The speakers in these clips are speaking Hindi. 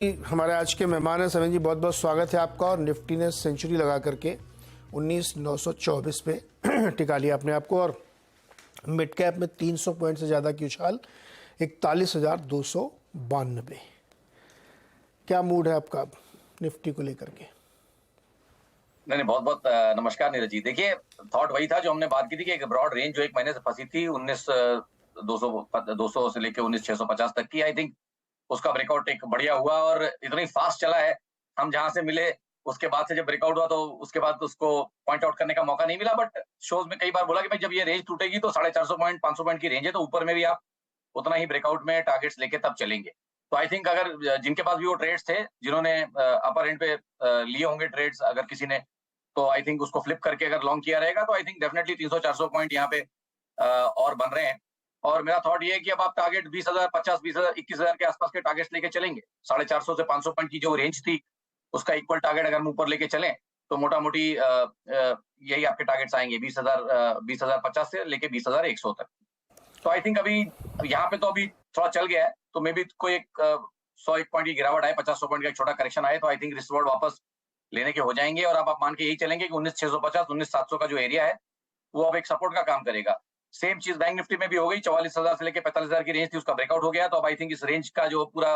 हमारे आज के मेहमान हैं सविन जी, बहुत बहुत स्वागत है आपका। और निफ्टी ने सेंचुरी लगा करके 19,924 पे टिका लिया अपने आप को और मिड कैप में 300 पॉइंट से ज़्यादा की उछाल 41,292। क्या मूड है आपका अब निफ्टी को लेकर के? नहीं, बहुत बहुत नमस्कार नीरज जी। देखिए, थॉट वही था जो हमने बात की थी कि एक ब्रॉड रेंज जो एक महीने से फंसी थी 19,200 से लेकर 19,650 तक की। आई थिंक उसका ब्रेकआउट एक बढ़िया हुआ और इतनी फास्ट चला है। हम जहां से मिले उसके बाद से जब ब्रेकआउट हुआ तो उसके बाद उसको पॉइंट आउट करने का मौका नहीं मिला। बट शोज में कई बार बोला कि भाई जब ये रेंज टूटेगी तो 450 पॉइंट 500 पॉइंट की रेंज है, तो ऊपर में भी आप उतना ही ब्रेकआउट में टारगेट्स लेके तब चलेंगे। तो आई थिंक अगर जिनके पास भी वो ट्रेड्स थे, जिन्होंने अपर एंड पे लिए होंगे ट्रेड्स, अगर किसी ने, तो आई थिंक उसको फ्लिप करके अगर लॉन्ग किया रहेगा तो आई थिंक डेफिनेटली 300-400 पॉइंट यहाँ पे और बन रहे हैं। और मेरा थॉट ये है कि अब आप टारगेट 20,000, 50, 20,000, 21,000 के आसपास के टारगेट्स लेके चलेंगे। 450 से 500 पॉइंट की जो रेंज थी उसका इक्वल टारगेट अगर हम ऊपर लेके चलें तो मोटा मोटी यही आपके टारगेट्स आएंगे 20,050 से लेके 20,100 तक। तो आई थिंक अभी यहाँ पे तो अभी थोड़ा चल गया है, तो मे बी कोई एक 100 पॉइंट की गिरावट आए, 50 पॉइंट का एक छोटा करेक्शन आए तो आई थिंक रिस्क रिवॉर्ड वापस लेने के हो जाएंगे। और अब आप मान के यही चलेंगे कि 19,650 19,700 का जो एरिया है वो अब एक सपोर्ट का काम करेगा। सेम चीज बैंक निफ्टी में भी हो गई। 44,000 से लेकर 45,000 की रेंज थी, उसका ब्रेकआउट हो गया। तो अब आई थिंक इस रेंज का जो पूरा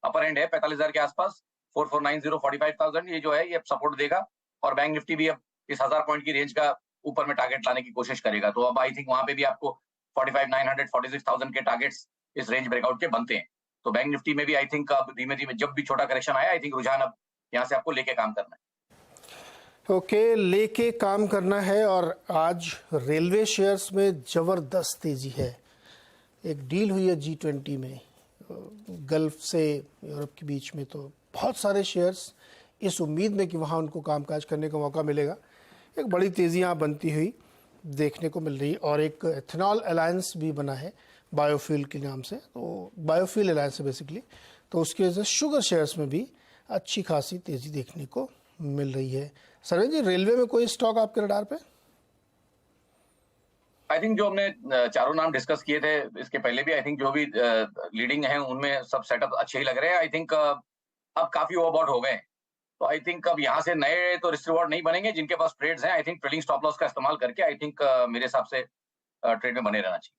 अपर एंड है 45,000 के आसपास, 4490 45,000, ये जो है ये सपोर्ट देगा। और बैंक निफ्टी भी अब इस 1000 पॉइंट की रेंज का ऊपर में टारगेट लाने की कोशिश करेगा। तो अब आई थिंक वहां पे भी आपको 45,900 46,000 के टारगेट्स इस रेंज ब्रेकआउट के बनते हैं। तो बैंक निफ्टी में भी आई थिंक अब धीमे धीमे जब भी छोटा करेक्शन आया, आई थिंक रुझान अब यहाँ से आपको लेके काम करना है। ओके, लेके काम करना है। और आज रेलवे शेयर्स में ज़बरदस्त तेज़ी है। एक डील हुई है G20 में, गल्फ से यूरोप के बीच में, तो बहुत सारे शेयर्स इस उम्मीद में कि वहाँ उनको कामकाज करने का मौका मिलेगा, एक बड़ी तेज़ी यहाँ बनती हुई देखने को मिल रही। और एक एथेनॉल अलायंस भी बना है बायोफ्यूल के नाम से, तो बायोफ्यूल अलायंस है बेसिकली। तो उसकी वजह से शुगर शेयर्स में भी अच्छी खासी तेज़ी देखने को मिल रही है। सरवीन जी, रेलवे में कोई स्टॉक आपके रडार पे? आई थिंक जो हमने चारों नाम डिस्कस किए थे इसके पहले भी, आई थिंक जो भी लीडिंग हैं उनमें सब सेटअप अच्छे ही लग रहे हैं। आई थिंक अब काफी ओवरबॉट हो गए, तो आई थिंक अब यहाँ से नए तो रिस्क रिवॉर्ड नहीं बनेंगे। जिनके पास ट्रेड्स हैं I think trading stop loss का इस्तेमाल करके आई थिंक मेरे हिसाब से ट्रेड में बने रहना चाहिए।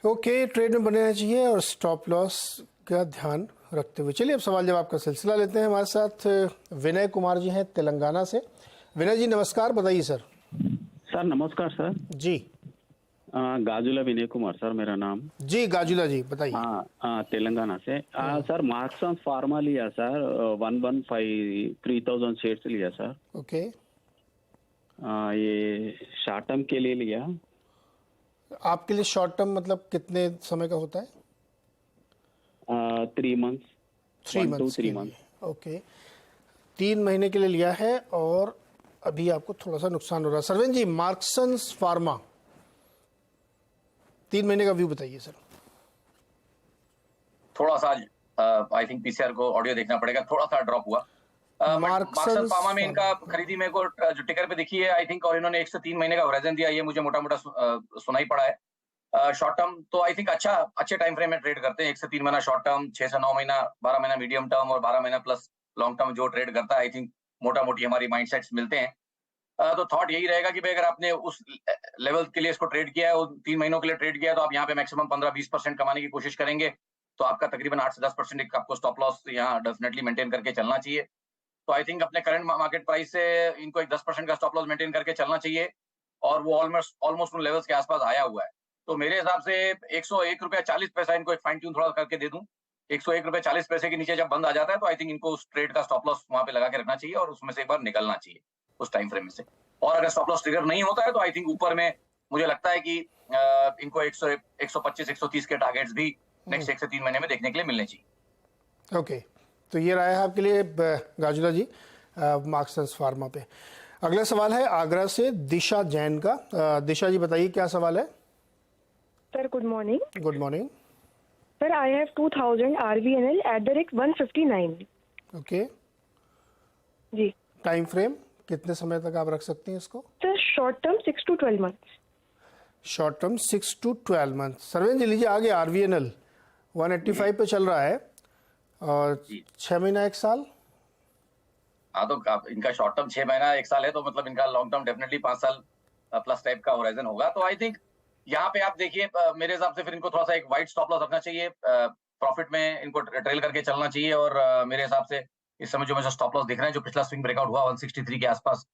ओके, ट्रेड में बने रहना चाहिए और स्टॉप लॉस का ध्यान रखते हुए। चलिए अब सवाल जवाब का सिलसिला लेते हैं। हमारे साथ विनय कुमार जी हैं तेलंगाना से। विनय जी नमस्कार, बताइए सर। सर नमस्कार सर जी। गाजुला विनय कुमार सर मेरा नाम। जी गाजुला जी, बताइए। हाँ, तेलंगाना से। सर मार्क्सन फार्मा लिया सर, 115 3,000 शेयर्स लिया सर। ओके। ये शॉर्ट टर्म के लिए लिया। आपके लिए शॉर्ट टर्म मतलब कितने समय का होता है? 3 मंथ्स। 3 मंथ्स। ओके, 3 महीने के लिए लिया है और अभी आपको थोड़ा सा नुकसान हो रहा है। सरवीन जी, मार्क्सन फार्मा 3 महीने का व्यू बताइए सर। थोड़ा सा आई थिंक पीसीआर को ऑडियो देखना पड़ेगा, थोड़ा सा ड्रॉप हुआ। मार्क्सन फार्मा में इनका खरीदी मेरे को जो टिकर पे दिखी है आई थिंक, और इन्होंने 1 से 3 महीने का होराइजन दिया, ये मुझे मोटा मोटा सुनाई पड़ा है। शॉर्ट टर्म तो आई थिंक अच्छे टाइम फ्रेम में ट्रेड करते हैं। 1 से 3 महीना शॉर्ट टर्म, 6 से 9 महीना, 12 महीना मीडियम टर्म और 12 महीना प्लस लॉन्ग टर्म जो ट्रेड करता है आई थिंक मोटा मोटी हमारी माइंडसेट्स मिलते हैं। तो थॉट यही रहेगा कि भाई अगर आपने उस लेवल के लिए इसको ट्रेड किया है, 3 महीनों के लिए ट्रेड किया है, तो आप यहाँ पे मैक्सिमम 15-20% कमाने की कोशिश करेंगे। तो आपका तकरीबन 8 से 10% आपको स्टॉप लॉस यहाँ डेफिनेटली मेंटेन करके चलना चाहिए। तो आई थिंक अपने करंट मार्केट प्राइस से इनको एक 10% का स्टॉप लॉस मेंटेन करके चलना चाहिए। और वो ऑलमोस्ट उन लेवल्स के आसपास आया हुआ है। तो मेरे हिसाब से 101 रुपया 40 पैसा इनको एक फाइन ट्यून थोड़ा करके दे दूं। 101 रुपया 40 पैसे के नीचे जब बंद आ जाता है तो आई थिंक इनको उस ट्रेड का स्टॉप लॉस वहां पे लगा के रखना चाहिए और उसमें से एक बार निकलना चाहिए उस टाइम फ्रेम में से। और अगर स्टॉप लॉस ट्रिगर नहीं होता है तो आई थिंक ऊपर में मुझे लगता है कि इनको 125 130 के टारगेट्स भी नेक्स्ट 1 से 3 महीने में देखने के लिए मिलने चाहिए। ओके, तो ये राय है आपके लिए गाजुला जी मार्क्सन फार्मा पे। अगला सवाल है आगरा से दिशा जैन का। दिशा जी बताइए क्या सवाल है। Sir good morning. Good morning sir, I have 2000 RVNL at the rate 159। Okay, जी। टाइम फ्रेम कितने समय तक आप रख सकते हैं इसको? Sir short term 6 to 12 months। Short term 6 to 12 month. Sarveen ji लीजिए आगे, RVNL 185 पे चल रहा है। और जी 6 महीना 1 साल? हाँ, तो इनका शॉर्ट टर्म 6 महीना 1 साल है, तो मतलब इनका लॉन्ग टर्म डेफिनेटली 5 साल प्लस टाइप का होराइजन होगा। तो आई थिंक यहाँ पे आप देखिए, मेरे हिसाब से फिर इनको थोड़ा सा एक वाइड स्टॉप लॉस रखना चाहिए, प्रॉफिट में इनको ट्रेल करके चलना चाहिए। और मेरे हिसाब से इस समय जो मुझे स्टॉप लॉस दिख रहे हैं, जो पिछला स्विंग ब्रेकआउट हुआ 163 के आसपास,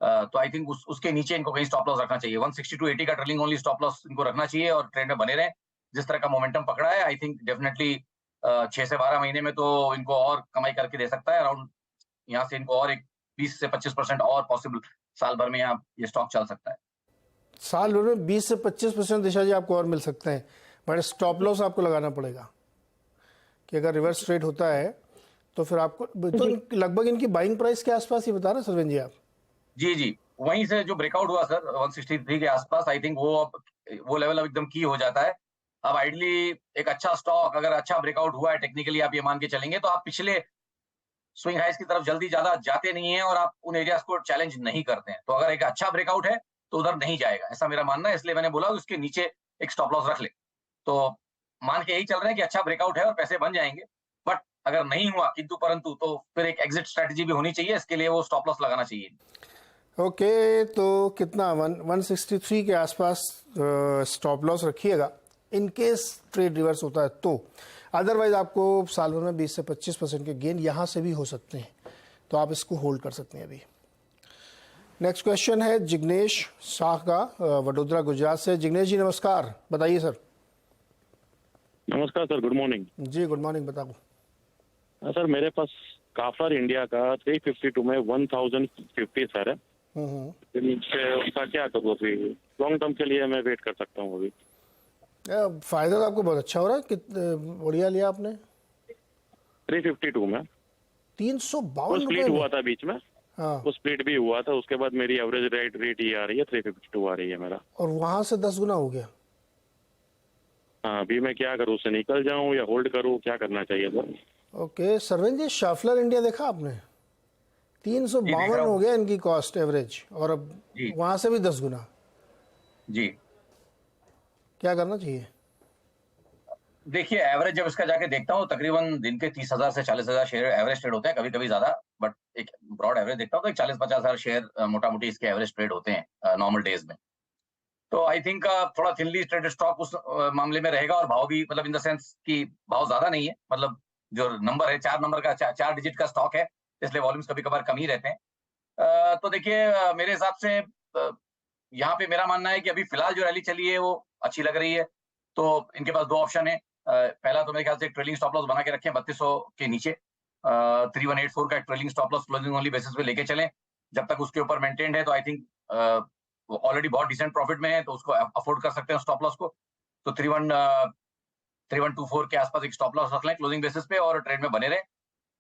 तो आई थिंक उसके नीचे इनको कहीं स्टॉप लॉस रखना चाहिए। 160 टू 80 का ट्रेलिंग ओनली स्टॉप लॉस इनको रखना चाहिए और ट्रेंड में बने रहे। जिस तरह का मोमेंटम पकड़ा है, आई थिंक डेफिनेटली 6 से 12 महीने में तो इनको और कमाई करके दे सकता है। अराउंड यहाँ से इनको और एक 20 से 25% और पॉसिबल साल भर में यहाँ ये स्टॉक चल सकता है। साल भर में 20 से 25% दिशा जी आपको और मिल सकते हैं, बट स्टॉप लॉस आपको लगाना पड़ेगा कि अगर रिवर्स ट्रेड होता है तो फिर आपको तो लगभग इनकी बाइंग प्राइस के आसपास ही बता रहे सरवीन जी आप? जी वहीं से जो ब्रेकआउट हुआ सर 163 के आसपास, आई थिंक वो लेवल अब एकदम की हो जाता है। अब आइडली एक अच्छा स्टॉक अगर अच्छा ब्रेकआउट हुआ है, टेक्निकली आप ये मान के चलेंगे, तो आप पिछले स्विंग हाइस की तरफ जल्दी ज्यादा जाते नहीं है और आप उन एरियाज को चैलेंज नहीं करते हैं। तो अगर एक अच्छा ब्रेकआउट है तो उधर नहीं जाएगा, ऐसा मेरा मानना है। इसलिए मैंने बोला उसके नीचे एक स्टॉप लॉस रख ले। तो मान के यही चल रहे हैं कि अच्छा ब्रेकआउट है और पैसे बन जाएंगे, बट अगर नहीं हुआ किंतु परंतु, तो फिर एक एग्जिट स्ट्रेटजी भी होनी चाहिए। इसके लिए वो स्टॉप लॉस लगाना चाहिए। ओके, तो कितना 163 के आसपास स्टॉप लॉस रखिएगा इन केस ट्रेड रिवर्स होता है तो। अदरवाइज आपको साल भर में 20 से 25% के गेन यहाँ से भी हो सकते हैं, तो आप इसको होल्ड कर सकते हैं अभी। नेक्स्ट क्वेश्चन है जिग्नेश शाह का, वडोदरा गुजरात से। जिग्नेश जी नमस्कार, बताइए सर। नमस्कार सर, गुड मॉर्निंग। जी गुड मॉर्निंग, बताओ। सर मेरे पास काफर इंडिया का 352 में 1050 सर है। उसका क्या करूँ अभी? लॉन्ग टर्म के लिए मैं वेट कर सकता हूँ अभी? फायदा तो आपको बहुत अच्छा हो रहा है। बढ़िया लिया आपने 352 में। 352 स्प्लिट हुआ था बीच में, हाँ, वो स्प्लिट भी हुआ था। उसके बाद मेरी एवरेज रेट ये आ रही है 352 आ रही है मेरा। और वहां से 10 गुना हो गया। हाँ, अभी मैं क्या करूँ? उससे निकल जाऊँ या होल्ड करूँ? क्या करना चाहिए सर? ओके सरविंद जी, शाफलर इंडिया देखा आपने? 352 हो गया इनकी कॉस्ट एवरेज, और अब वहां से भी 10 गुना। जी क्या करना चाहिए? देखिए, एवरेज जब इसका जाके देखता हूँ, तकरीबन दिन के 30,000 से 40,000 शेयर एवरेज ट्रेड होते हैं, कभी कभी ज्यादा, बट एक ब्रॉड एवरेज देखता हूँ तो एक 40-50 हजार शेयर मोटा मोटी इसके एवरेज ट्रेड होते हैं नॉर्मल डेज में। तो आई थिंक थोड़ा थिनली ट्रेडेड स्टॉक उस मामले में रहेगा, और भाव भी मतलब इन द सेंस कि भाव ज्यादा नहीं है, मतलब जो नंबर है 4 नंबर का 4 डिजिट का स्टॉक है, इसलिए वॉल्यूम्स कभी कभार कम ही रहते हैं। तो देखिए, मेरे हिसाब से यहाँ पे मेरा मानना है कि अभी फिलहाल जो रैली चली है वो अच्छी लग रही है। तो इनके पास दो ऑप्शन है। पहला तो मेरे ख्याल से ट्रेलिंग स्टॉप लॉस बना के रखें 3200 के नीचे। 3184 का trailing stop loss closing only basis पे लेके चलें। जब तक उसके ऊपर मेंटेन्ड है तो आई थिंक ऑलरेडी बहुत डिसेंट प्रॉफिट में है, तो उसको अफोर्ड कर सकते हैं स्टॉप लॉस को। तो 3124 के आसपास एक स्टॉप लॉस रख लें क्लोजिंग बेसिस पे और ट्रेड में बने रहे।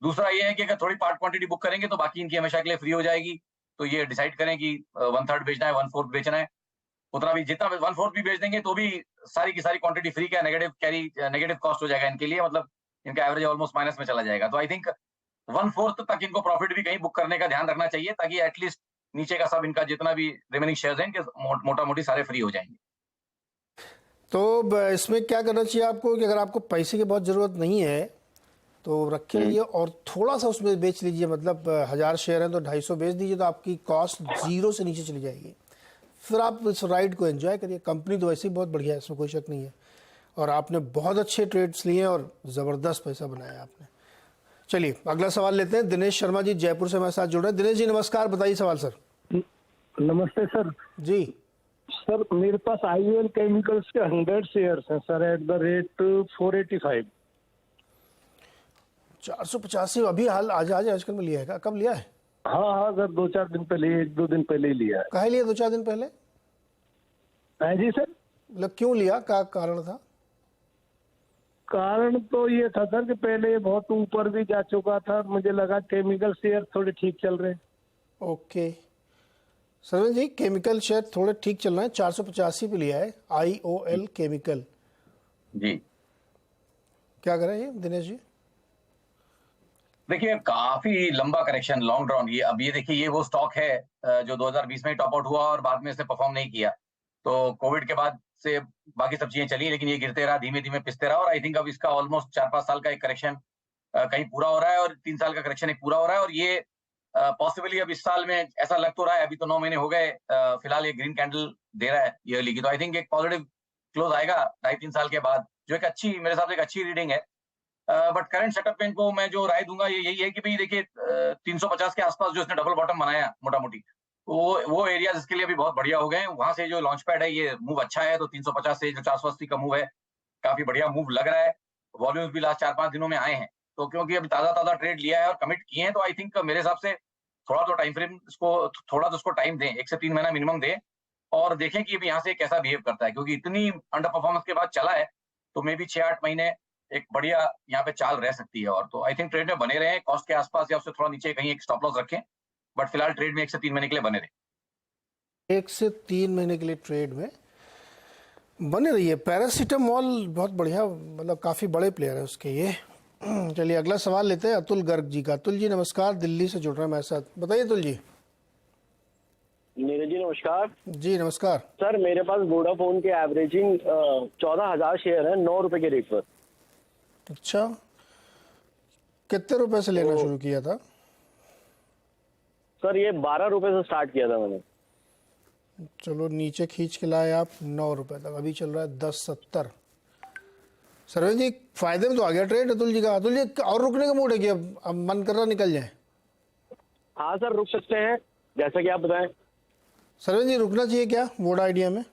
दूसरा ये है कि अगर थोड़ी पार्ट क्वांटिटी बुक करेंगे तो बाकी इनकी हमेशा के लिए फ्री हो जाएगी। तो ये डिसाइड करें कि 1/3 बेचना है, 1/4 बेचना है। उतना भी, जितना 1/4 भी बेच देंगे तो भी सारी की सारी क्वांटिटी फ्री का नेगेटिव कॉस्ट हो जाएगा इनके लिए, मतलब इनका एवरेज ऑलमोस्ट माइनस में चला जाएगा। तो आई थिंक 1/4 तक इनको प्रॉफिट भी कहीं बुक करने का ध्यान रखना चाहिए, ताकि एटलीस्ट नीचे का सब इनका जितना भी रिमेनिंग शेयर्स हैं मोटा मोटी सारे फ्री हो जाएंगे। तो इसमें क्या करना चाहिए आपको कि अगर आपको पैसे की बहुत ज़रूरत नहीं है तो रख लीजिए और थोड़ा सा उसमें बेच लीजिए, मतलब 1000 शेयर हैं तो 250 बेच दीजिए, तो आपकी कॉस्ट 0 से नीचे चली जाएगी। फिर आप इस राइड को एंजॉय करिए। कंपनी तो वैसे ही बहुत बढ़िया है, इसमें कोई शक नहीं है, और आपने बहुत अच्छे ट्रेड्स लिए और ज़बरदस्त पैसा बनाया आपने। चलिए अगला सवाल लेते हैं। दिनेश शर्मा जी जयपुर से हमारे साथ जुड़ रहे हैं। दिनेश जी नमस्कार, बताइए सवाल सर। नमस्ते सर। जी सर, मेरे पास IOL केमिकल्स के 100 शेयर्स हैं सर, एट द रेट 485। 485 अभी हाल आज आजकल में लिया है क्या? कब लिया है? हाँ सर, 2-4 दिन पहले, 1-2 दिन पहले ही लिया है। कहे लिया 2-4 दिन पहले? है जी सर। मतलब क्यों लिया, क्या कारण था? कारण तो ये था सर कि पहले ये बहुत ऊपर भी जा चुका था, मुझे लगा केमिकल शेयर थोड़े ठीक चल रहे हैं। ओके सरवन जी, केमिकल शेयर थोड़े ठीक चल रहे हैं, 485 पे लिया है IOL केमिकल। जी क्या करें ये दिनेश जी? देखिए, काफी लंबा करेक्शन, लॉन्ग ड्रॉन। ये अब ये देखिए, ये वो स्टॉक है जो 2020 में टॉप आउट हुआ और बाद में इसने परफॉर्म नहीं किया। तो कोविड के बाद से बाकी सब चीजें चली, लेकिन ये गिरते रहा, धीमे धीमे पिसते रहा, और आई थिंक अब इसका ऑलमोस्ट 4-5 साल का एक करेक्शन कहीं पूरा हो रहा है और 3 साल का करेक्शन एक पूरा हो रहा है, और ये पॉसिबली अब इस साल में ऐसा लग तो रहा है, अभी तो 9 महीने हो गए, फिलहाल ये ग्रीन कैंडल दे रहा है ईयरली की, तो आई थिंक एक पॉजिटिव क्लोज आएगा 2.5-3 साल के बाद, जो एक अच्छी, मेरे हिसाब से एक अच्छी रीडिंग है। बट करंट सेटअप में इनको मैं जो राय दूंगा ये यही है कि भाई देखिए 350 के आसपास जो इसने डबल बॉटम बनाया मोटा मोटी, वो एरियाज इसके लिए भी बहुत बढ़िया हो गए हैं। वहां से जो लॉन्च पैड है ये मूव अच्छा है, तो 350 से जो 480 का मूव है काफी बढ़िया मूव लग रहा है। वॉल्यूम्स भी लास्ट 4-5 दिनों में आए हैं, तो क्योंकि अभी ताजा ट्रेड लिया है और कमिट किए हैं, तो आई थिंक मेरे हिसाब से थोड़ा तो टाइम फ्रेम इसको, थोड़ा तो उसको टाइम दें, 1 से 3 महीना मिनिमम दें, और देखें कि अभी यहाँ से कैसा बिहेव करता है, क्योंकि इतनी अंडर परफॉर्मेंस के बाद चला है, तो मे बी 6-8 महीने एक बढ़िया यहाँ पे चाल रह सकती है। और तो आई थिंक ट्रेड में बने रहे, कॉस्ट के आसपास या उससे थोड़ा नीचे कहीं एक स्टॉप लॉस रखें, बट फिलहाल ट्रेड में 1 से 3 महीने के लिए बने रहे। 1 से 3 महीने के लिए ट्रेड में बने रहिए। पैरासीटामोल बहुत बढ़िया, मतलब काफ़ी बड़े प्लेयर है उसके ये। चलिए अगला सवाल लेते हैं अतुल गर्ग जी का। अतुल जी नमस्कार, दिल्ली से जुड़ रहे हैं हमारे साथ। बताइए अतुल जी। नीरज जी नमस्कार। जी नमस्कार सर, मेरे पास वोडाफोन के एवरेजिंग 14,000 शेयर है 9 रुपए के रेट पर। अच्छा, कितने रुपए से लेना शुरू किया था? सर ये 12 रुपए से स्टार्ट किया था मैंने। चलो नीचे खींच के लाए आप 9 रुपए तक, अभी चल रहा है 10.70। सरवेश जी फायदे में तो आ गया ट्रेड अतुल जी का। अतुल जी और रुकने का मूड है कि अब मन कर रहा निकल जाए? हाँ सर, रुक सकते हैं, जैसा कि आप बताएं। सरवेश जी रुकना चाहिए क्या वोडा आइडिया में?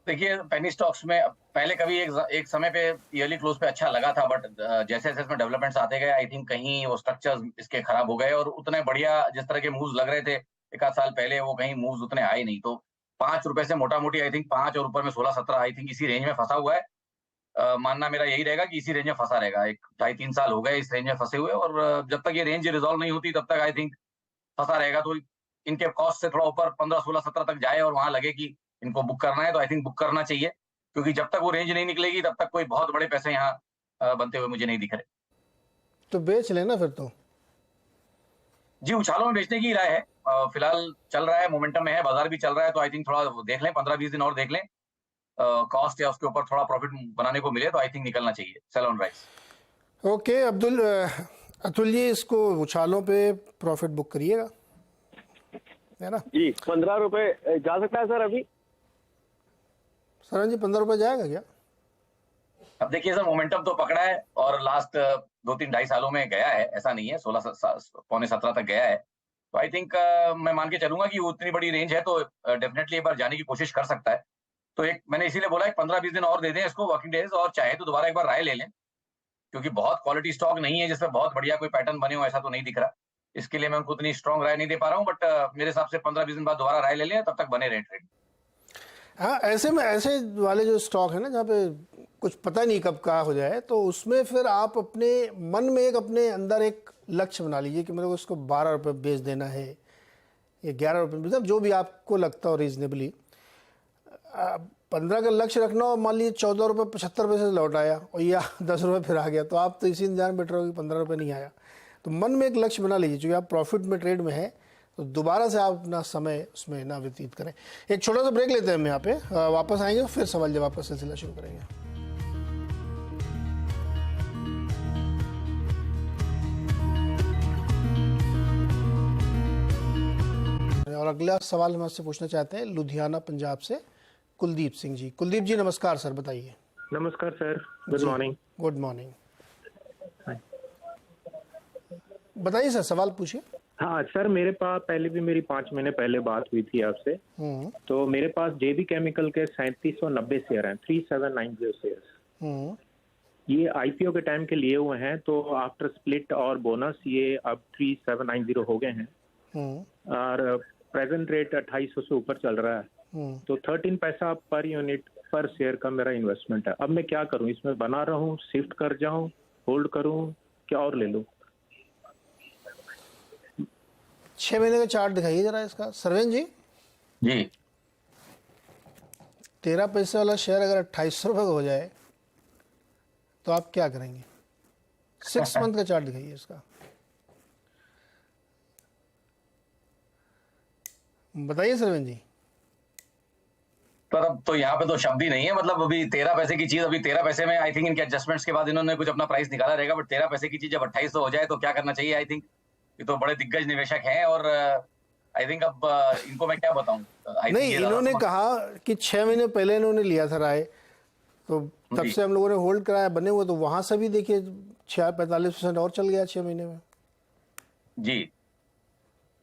देखिए पेनी स्टॉक्स में पहले कभी एक समय पे ईयरली क्लोज पे अच्छा लगा था, बट जैसे जैसे इसमें डेवलपमेंट्स आते गए आई थिंक कहीं वो स्ट्रक्चर्स इसके खराब हो गए, और उतने बढ़िया जिस तरह के मूव्स लग रहे थे 1 आध साल पहले, वो कहीं मूव्स उतने आए नहीं। तो 5 रुपए से मोटा मोटी आई थिंक 5 और ऊपर में 16-17 आई थिंक इसी रेंज में फंसा हुआ है। मानना मेरा यही रहेगा कि इसी रेंज में फंसा रहेगा। 2.5-3 साल हो गए इस रेंज में फंसे हुए, और जब तक ये रेंज रिजॉल्व नहीं होती तब तक आई थिंक फंसा रहेगा। तो इनके कॉस्ट से थोड़ा ऊपर 15-16-17 तक जाए और वहां लगे कि इनको बुक करना है, तो आई थिंक बुक करना चाहिए, क्योंकि जब तक वो रेंज नहीं निकलेगी तब तक कोई बहुत बड़े पैसे यहाँ बनते हुए मुझे नहीं दिख रहे। तो बेच लेना फिर तो। जी उछालों में बेचने की राय है। फिलहाल चल रहा है, मोमेंटम में है, बाजार भी चल रहा है, तो आई थिंक थोड़ा देख लें, 15-20 दिन और देख लें, कॉस्ट या उसके ऊपर थोड़ा प्रॉफिट बनाने को मिले तो आई थिंक निकलना चाहिए, sell on rise. Okay Atul ji इसको उछालों पे प्रॉफिट बुक करिएगा, है ना? जी 15 रुपए जा सकता है सर अभी? सरन जी 15 रुपए जाएगा क्या? अब देखिए सर, मोमेंटम तो पकड़ा है और लास्ट 2-3-2.5 सालों में गया है, ऐसा नहीं है, 16 पौने 17 तक गया है, तो आई थिंक मैं मान के चलूंगा कि वो उतनी बड़ी रेंज है, तो डेफिनेटली एक बार जाने की कोशिश कर सकता है। तो एक मैंने इसीलिए बोला 15-20 दिन और दे दें इसको, वर्किंग डेज, और चाहे तो दोबारा एक बार राय ले लें, क्योंकि बहुत क्वालिटी स्टॉक नहीं है जिसमें बहुत बढ़िया कोई पैटर्न बने हो, ऐसा तो नहीं दिख रहा। इसके लिए मैं उनको उतनी स्ट्रॉन्ग राय नहीं दे पा रहा हूँ, बट मेरे हिसाब से 15-20 दिन बाद दोबारा राय ले लें, तब तक बने रहे ट्रेड। हाँ, ऐसे में ऐसे वाले जो स्टॉक है ना जहाँ पे कुछ पता नहीं कब क्या हो जाए, तो उसमें फिर आप अपने मन में अपने अंदर एक लक्ष्य बना लीजिए कि मेरे को इसको 12 रुपये बेच देना है या 11 रुपये, मतलब जो भी आपको लगता हो रीजनेबली। 15 का लक्ष्य रखना, और मान लीजिए 14 रुपये 75 पैसे से लौट आया और या 10 रुपये फिर आ गया, तो आप तो इसी इंतजार में बैठ रहे हो कि 15 रुपये नहीं आया। तो मन में एक लक्ष्य बना लीजिए, क्योंकि आप प्रॉफिट में ट्रेड में है, तो दोबारा से आप अपना समय उसमें ना व्यतीत करें। एक छोटा सा ब्रेक लेते हैं हम यहाँ पे, वापस आएंगे फिर सवाल जवाब का सिलसिला शुरू करेंगे। और अगला सवाल हम आपसे पूछना चाहते हैं लुधियाना पंजाब से कुलदीप सिंह जी। कुलदीप जी नमस्कार सर, बताइए। नमस्कार sir, good morning. Good morning, बताइए सर, सवाल पूछिए। हाँ सर, मेरे पास पहले भी मेरी 5 महीने पहले बात हुई थी आपसे, तो मेरे पास जेबी केमिकल के 3790 शेयर हैं, 3790 शेयर। ये आईपीओ के टाइम के लिए हुए हैं, तो आफ्टर स्प्लिट और बोनस ये अब 3790 हो गए हैं, और प्रेजेंट रेट 2800 से ऊपर चल रहा है, तो 13 पैसा पर यूनिट पर शेयर का मेरा इन्वेस्टमेंट है। अब मैं क्या करूं, इसमें बना रहूं, शिफ्ट कर जाऊं, होल्ड करूं, क्या और ले लूं? 6 महीने का चार्ट दिखाइए जरा इसका सरवेन जी। जी 13 पैसे वाला शेयर अगर 2800 रुपये का हो जाए तो आप क्या करेंगे? 6 मंथ का चार्ट दिखाइए इसका, बताइए सरवेन जी। पर अब तो यहाँ पे तो शब्द ही नहीं है, मतलब अभी 13 पैसे की चीज अभी 13 पैसे में, आई थिंक इनके एडजस्टमेंट्स के बाद इन्होंने कुछ अपना प्राइस निकाला रहेगा, बट 13 पैसे की चीज जब 2800 हो जाए तो क्या करना चाहिए। आई थिंक ये तो बड़े दिग्गज निवेशक हैं और आई थिंक अब इनको मैं क्या बताऊं। नहीं, इन्होंने कहा कि 6 महीने पहले इन्होंने लिया था राय, तो तब से हम लोगों ने होल्ड कराया बने हुए, तो वहां से भी देखिए 45% और चल गया 6 महीने में जी।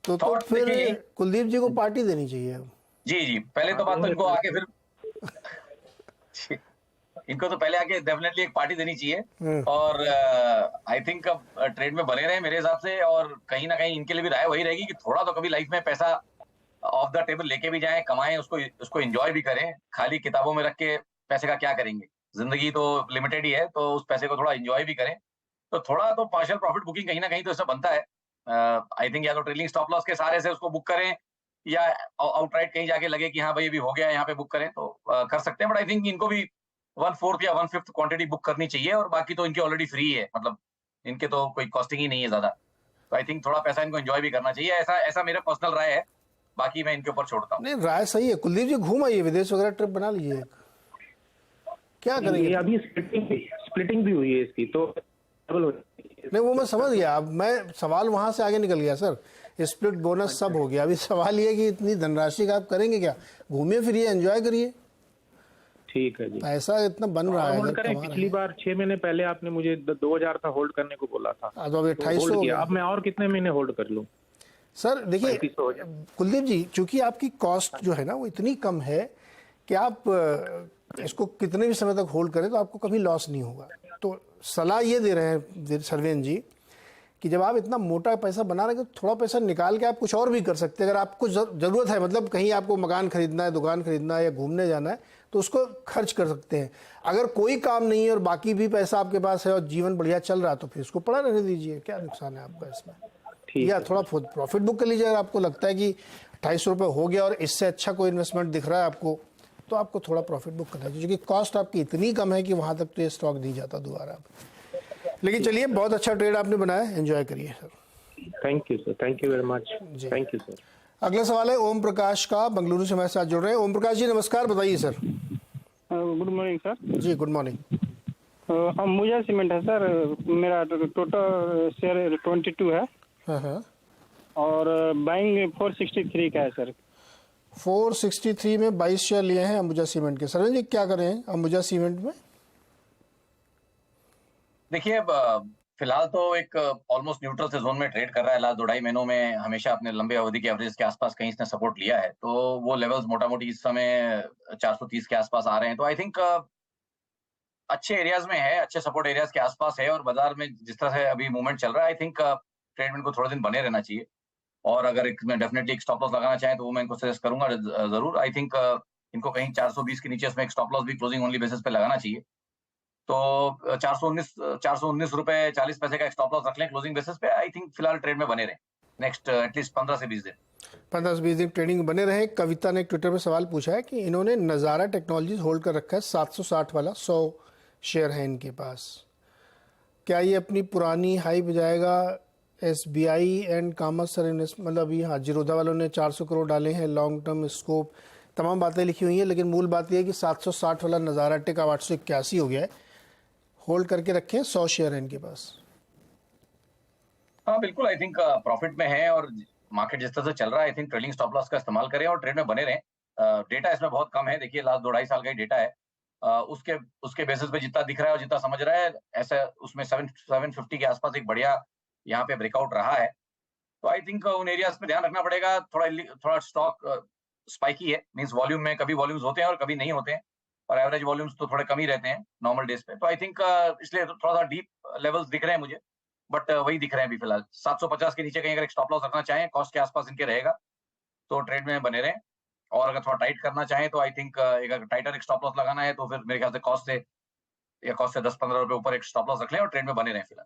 तो फिर कुलदीप जी को पार्टी देनी चाहिए अब। जी पहले तो बात तो इनको आके फिर इनको तो पहले आके डेफिनेटली एक पार्टी देनी चाहिए और आई थिंक अब ट्रेड में बने रहे मेरे हिसाब से, और कहीं ना कहीं इनके लिए भी राय वही रहेगी कि थोड़ा तो कभी लाइफ में पैसा ऑफ द टेबल लेके भी जाएं, कमाएं, उसको एंजॉय भी करें। खाली किताबों में रख के पैसे का क्या करेंगे, जिंदगी तो लिमिटेड ही है, तो उस पैसे को थोड़ा एंजॉय भी करें। तो थोड़ा तो पार्शियल प्रॉफिट बुकिंग कहीं ना कहीं तो इससे बनता है। आई थिंक या तो ट्रेलिंग स्टॉप लॉस के सहारे से उसको बुक करें, या आउटराइट कहीं जाके लगे कि हाँ भाई अभी हो गया यहाँ पे बुक करें तो कर सकते हैं। बट आई थिंक इनको भी 1/4 या 1/5 क्वांटिटी बुक करनी चाहिए, और बाकी तो इनके ऑलरेडी फ्री है, मतलब इनके तो कोई कॉस्टिंग ही नहीं है ज्यादा। तो आई थिंक थोड़ा पैसा इनको एंजॉय भी करना चाहिए, ऐसा मेरा पर्सनल राय है। बाकी मैं इनके ऊपर छोड़ता हूँ। नहीं, राय सही है। कुलदीप जी घूम आइए, विदेश वगैरह ट्रिप बना लीजिए, क्या करेंगे। अभी स्प्लिटिंग भी हुई है इसकी, तो नहीं वो मैं समझ गया, अब मैं सवाल वहां से आगे निकल गया सर। स्प्लिट बोनस सब हो गया, अभी सवाल ये कि इतनी धनराशि का आप करेंगे क्या। घूमिए फिरिए, एंजॉय करिए। ठीक है जी, पैसा इतना बन रहा है। होल्ड करें। पिछली बार 6 महीने पहले आपने मुझे 2000 का होल्ड करने को बोला था, तो अभी 2800 हो गया। अब मैं और कितने महीने होल्ड कर लूं सर देखिए कुलदीप जी, चूंकि आपकी कॉस्ट जो है ना वो इतनी कम है कि आप इसको कितने भी समय तक होल्ड करें तो आपको कभी लॉस नहीं होगा। तो सलाह ये दे रहे हैं सर्वेन जी कि जब आप इतना मोटा पैसा बना रहे हैं तो थोड़ा पैसा निकाल के आप कुछ और भी कर सकते हैं। अगर आपको ज़रूरत है, मतलब कहीं आपको मकान खरीदना है, दुकान खरीदना है या घूमने जाना है, तो उसको खर्च कर सकते हैं। अगर कोई काम नहीं है और बाकी भी पैसा आपके पास है और जीवन बढ़िया चल रहा है तो फिर उसको पड़ा रहने दीजिए, क्या नुकसान है आपका इसमें। या थोड़ा प्रॉफिट बुक कर लीजिए। अगर आपको लगता है कि 250 रुपये हो गया और इससे अच्छा कोई इन्वेस्टमेंट दिख रहा है आपको, तो आपको थोड़ा प्रॉफिट बुक करना चाहिए, क्योंकि कॉस्ट आपकी इतनी कम है कि वहाँ तक तो ये स्टॉक नहीं जाता दोबारा। लेकिन चलिए, बहुत अच्छा ट्रेड आपने बनाया, एंजॉय करिए sir. Thank you sir, thank you very much, thank you sir. अगला सवाल है ओम प्रकाश का, बेंगलुरु से हमारे साथ जुड़ रहे हैं। ओम प्रकाश जी नमस्कार, बताइए सर। Good morning sir. जी गुड मॉर्निंग। अंबुजा सीमेंट है सर, मेरा टोटल शेयर 22 है। हाँ, और बाइंग 463 का है सर। 463 में 22 शेयर लिए हैं अंबुजा सीमेंट के। सर जी क्या करें अंबुजा सीमेंट में? देखिए फिलहाल तो एक ऑलमोस्ट न्यूट्रल से जोन में ट्रेड कर रहा है। लास्ट 2-2.5 महीनों में हमेशा अपने लंबे अवधि के एवरेज के आसपास कहीं इसने सपोर्ट लिया है, तो वो लेवल्स मोटा मोटी इस समय 430 के आसपास आ रहे हैं। तो आई थिंक अच्छे एरियाज में है, अच्छे सपोर्ट एरियाज के आसपास है, और बाजार में जिस तरह से अभी मूवमेंट चल रहा है, आई थिंक ट्रेड को थोड़े दिन बने रहना चाहिए। और अगर डेफिनेटली एक स्टॉप लॉस लगाना चाहें तो वो मैं इनको सजेस्ट करूंगा जरूर। आई थिंक इनको कहीं 420 के नीचे इसमें एक स्टॉप लॉस भी क्लोजिंग ओनली बेसिस पे लगाना चाहिए। तो 419 रुपए 40 पैसे का एक स्टॉप लॉस रख लें क्लोजिंग बेसिस पे। आई थिंक फिलहाल ट्रेड में बने रहे नेक्स्ट एटलीस्ट 15 से 20 दिन। 15 से 20 दिन ट्रेडिंग बने रहे। कविता ने ट्विटर पे सवाल पूछा है कि इन्होंने नज़ारा टेक्नोलॉजीज होल्ड कर रखा है, 760 वाला 100 शेयर है इनके पास। क्या ये अपनी पुरानी हाई बजाएगा? SBI एंड कॉमर्स सर मतलब ये हाँ, जीरोधा वालों ने 400 करोड़ डाले हैं, लॉन्ग टर्म स्कोप, तमाम बातें लिखी हुई हैं, लेकिन मूल बात यह है कि 760 वाला नज़ारा टेक 881 हो गया है, होल्ड करके रखें। 100 शेयर है इनके पास। हाँ बिल्कुल, आई थिंक प्रॉफिट में है और मार्केट जिस तरह से चल रहा है, I think trading stop loss का इस्तेमाल करें और ट्रेड में बने रहें। डेटा इसमें बहुत कम है, देखिए लास्ट 2-2.5 साल का ही डेटा है। उसके बेसिस पे जितना दिख रहा है और जितना समझ रहा है, ऐसा उसमें 750 के आसपास एक बढ़िया यहाँ पे ब्रेकआउट रहा है। तो आई थिंक उन एरियाज पे ध्यान रखना पड़ेगा। थोड़ा स्टॉक स्पाइकी है, मींस वॉल्यूम में कभी वॉल्यूम्स होते हैं और कभी नहीं होते हैं, और एवरेज वॉल्यूम्स तो थोड़े कम ही रहते हैं नॉर्मल डेज पे। तो आई थिंक इसलिए थोड़ा सा डीप लेवल्स दिख रहे हैं मुझे, बट वही दिख रहे हैं अभी फिलहाल। 750 के नीचे कहीं अगर एक स्टॉप लॉस रखना चाहें, कॉस्ट के आसपास इनके रहेगा, तो ट्रेड में बने रहें। और अगर थोड़ा टाइट करना चाहें तो आई थिंक अगर टाइटर एक स्टॉप लॉस लगाना है तो फिर मेरे ख्याल से कॉस्ट से 10-15 रुपए ऊपर एक स्टॉप लॉस रख लें और ट्रेड में बने रहें फिलहाल।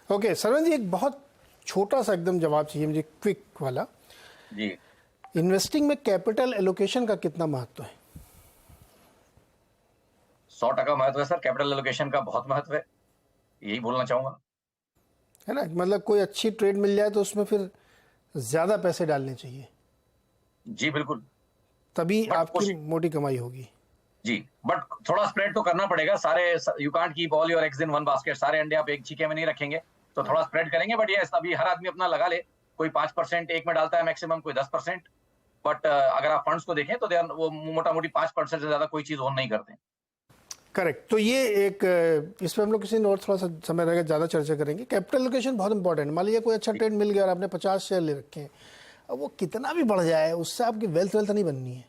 ओके सरवन जी, एक बहुत छोटा सा एकदम जवाब चाहिए मुझे, क्विक वाला जी। इन्वेस्टिंग में कैपिटल एलोकेशन का कितना महत्व है? 100% महत्व है सर, कैपिटल एलोकेशन का बहुत महत्व है, यही बोलना चाहूंगा, है ना। मतलब कोई अच्छी ट्रेड मिल जाए तो उसमें फिर ज्यादा पैसे डालने चाहिए। जी बिल्कुल। तभी But आपकी कोशिश- मोटी कमाई होगी। जी, बट थोड़ा स्प्रेड तो करना पड़ेगा। सारे you can't keep all your eggs in one basket, सारे अंडे आप एक छीके में नहीं रखेंगे, तो थोड़ा स्प्रेड करेंगे। बट ये अभी हर आदमी अपना लगा ले, कोई 5% एक में डालता है मैक्सिमम, कोई 10%। बट अगर आप फंड्स को देखें तो वो मोटा मोटी 5% से ज्यादा कोई चीज ओन नहीं करते। करेक्ट। तो ये एक इस पर हम लोग किसी और थोड़ा सा समय रहेगा ज़्यादा चर्चा करेंगे। कैपिटल एलोकेशन बहुत इंपॉर्टेंट है। मान लीजिए कोई अच्छा ट्रेड मिल गया और आपने 50 शेयर ले रखे हैं, अब वो कितना भी बढ़ जाए उससे आपकी वेल्थ नहीं बननी है।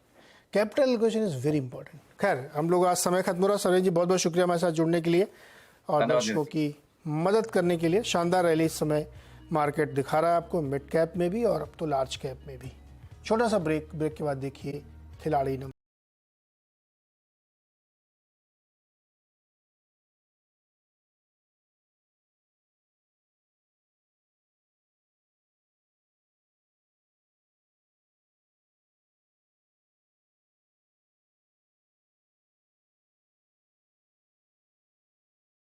Capital allocation is very important. खैर, हम लोग आज समय खत्म हो रहा। सरेश जी बहुत बहुत शुक्रिया हमारे साथ जुड़ने के लिए और धन्यवाद दर्शकों की मदद करने के लिए। शानदार रैली इस समय मार्केट दिखा रहा है आपको, मिड कैप में भी और अब तो लार्ज कैप में भी। छोटा सा ब्रेक के बाद देखिए खिलाड़ी नंबर